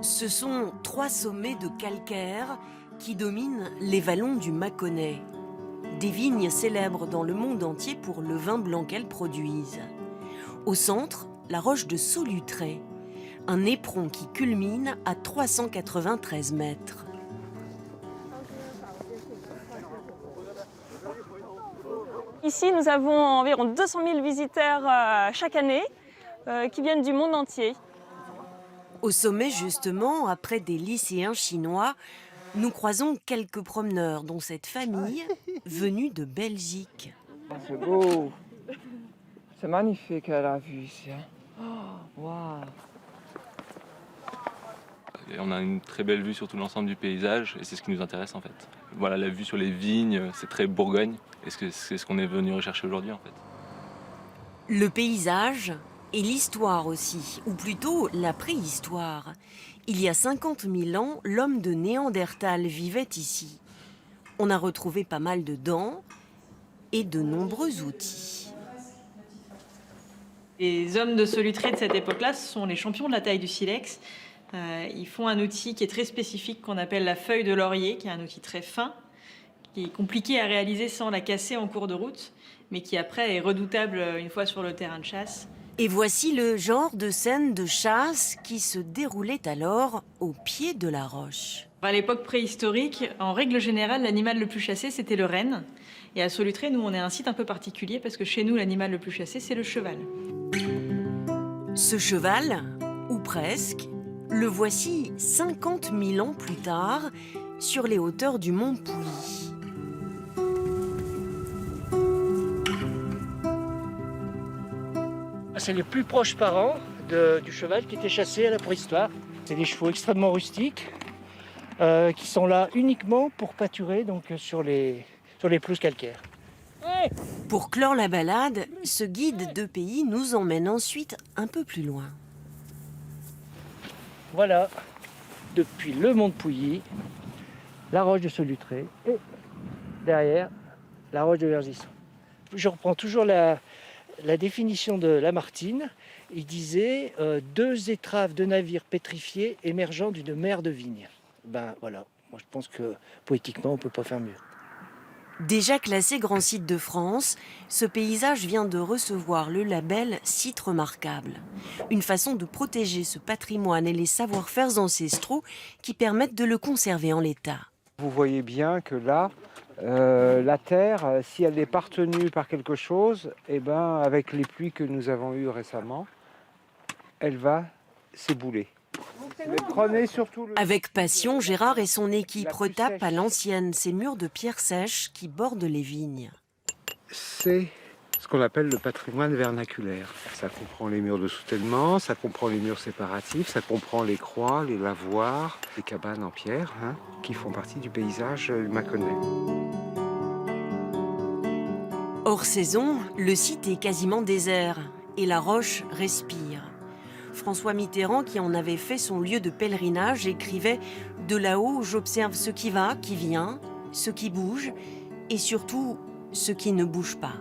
Ce sont 3 sommets de calcaire qui dominent les vallons du Mâconnais. Des vignes célèbres dans le monde entier pour le vin blanc qu'elles produisent. Au centre, la roche de Solutré, un éperon qui culmine à 393 mètres. Ici, nous avons environ 200 000 visiteurs chaque année qui viennent du monde entier. Au sommet, justement, après des lycéens chinois, nous croisons quelques promeneurs, dont cette famille venue de Belgique. C'est beau. C'est magnifique la vue ici. Oh, wow. Et on a une très belle vue sur tout l'ensemble du paysage et c'est ce qui nous intéresse en fait. Voilà, la vue sur les vignes, c'est très Bourgogne et c'est ce qu'on est venu rechercher aujourd'hui en fait. Le paysage et l'histoire aussi, ou plutôt la préhistoire. Il y a 50 000 ans, l'homme de Néandertal vivait ici. On a retrouvé pas mal de dents et de nombreux outils. Les hommes de Solutré de cette époque-là sont les champions de la taille du silex. Ils font un outil qui est très spécifique qu'on appelle la feuille de laurier, qui est un outil très fin, qui est compliqué à réaliser sans la casser en cours de route, mais qui après est redoutable une fois sur le terrain de chasse. Et voici le genre de scène de chasse qui se déroulait alors au pied de la roche. À l'époque préhistorique, en règle générale, l'animal le plus chassé, c'était le renne. Et à Solutré, nous, on est un site un peu particulier parce que chez nous, l'animal le plus chassé, c'est le cheval. Ce cheval, ou presque, le voici 50 000 ans plus tard, sur les hauteurs du mont Pouilly. C'est les plus proches parents du cheval qui était chassé à la préhistoire. C'est des chevaux extrêmement rustiques qui sont là uniquement pour pâturer donc, sur les pelouses calcaires. Ouais. Pour clore la balade, ce guide de pays nous emmène ensuite un peu plus loin. Voilà, depuis le mont de Pouilly, la roche de Solutré et derrière, la roche de Verzisson. Je reprends toujours la définition de Lamartine. Il disait 2 étraves de navires pétrifiés émergeant d'une mer de vignes. Ben voilà, moi je pense que poétiquement on ne peut pas faire mieux. Déjà classé grand site de France, ce paysage vient de recevoir le label Site remarquable. Une façon de protéger ce patrimoine et les savoir-faire ancestraux qui permettent de le conserver en l'état. Vous voyez bien que là, la terre, si elle est partenue par quelque chose, eh ben, avec les pluies que nous avons eues récemment, elle va s'ébouler. Mais prenez surtout Avec passion, Gérard et son équipe retapent à l'ancienne ces murs de pierre sèche qui bordent les vignes. C'est ce qu'on appelle le patrimoine vernaculaire. Ça comprend les murs de soutènement, ça comprend les murs séparatifs, ça comprend les croix, les lavoirs, les cabanes en pierre, qui font partie du paysage mâconnais. Hors saison, le site est quasiment désert et la roche respire. François Mitterrand, qui en avait fait son lieu de pèlerinage, écrivait « De là-haut, j'observe ce qui va, qui vient, ce qui bouge et surtout ce qui ne bouge pas ».